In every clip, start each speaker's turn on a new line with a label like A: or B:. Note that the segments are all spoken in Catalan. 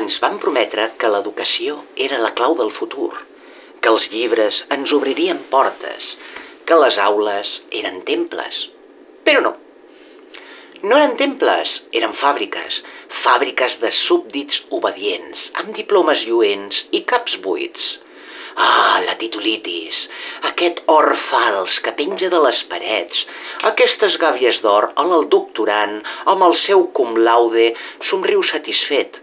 A: Ens van prometre que l'educació era la clau del futur, que els llibres ens obririen portes, que les aules eren temples. Però no. No eren temples, eren fàbriques, fàbriques de súbdits obedients, amb diplomes lluents i caps buits. La titulitis, aquest or fals que penja de les parets, aquestes gàbies d'or on el doctorand, amb el seu cum laude, somriu satisfet,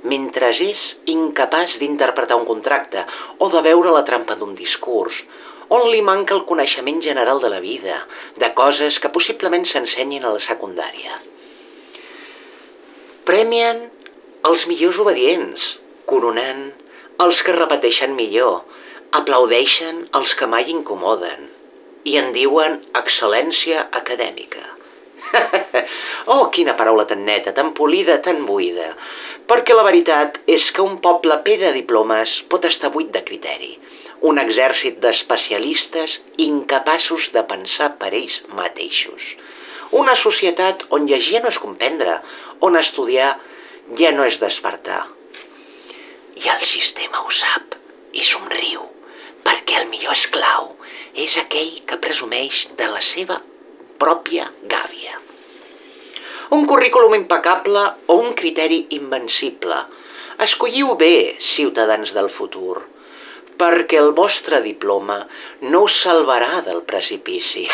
A: mentre és incapaç d'interpretar un contracte o de veure la trampa d'un discurs, on li manca el coneixement general de la vida, de coses que possiblement s'ensenyin a la secundària. Premien els millors obedients, coronant els que repeteixen millor, aplaudeixen els que mai incomoden i en diuen excel·lència acadèmica. Quina paraula tan neta, tan polida, tan buida, perquè la veritat és que un poble ple de diplomes pot estar buit de criteri, un exèrcit d'especialistes incapaços de pensar per ells mateixos, una societat on llegir no és comprendre, on estudiar ja no és despertar. I el sistema ho sap i somriu, perquè el millor esclau és aquell que presumeix de la seva pròpia gàbia. Un currículum impecable o un criteri invencible. Escolliu bé, ciutadans del futur, perquè el vostre diploma no us salvarà del precipici.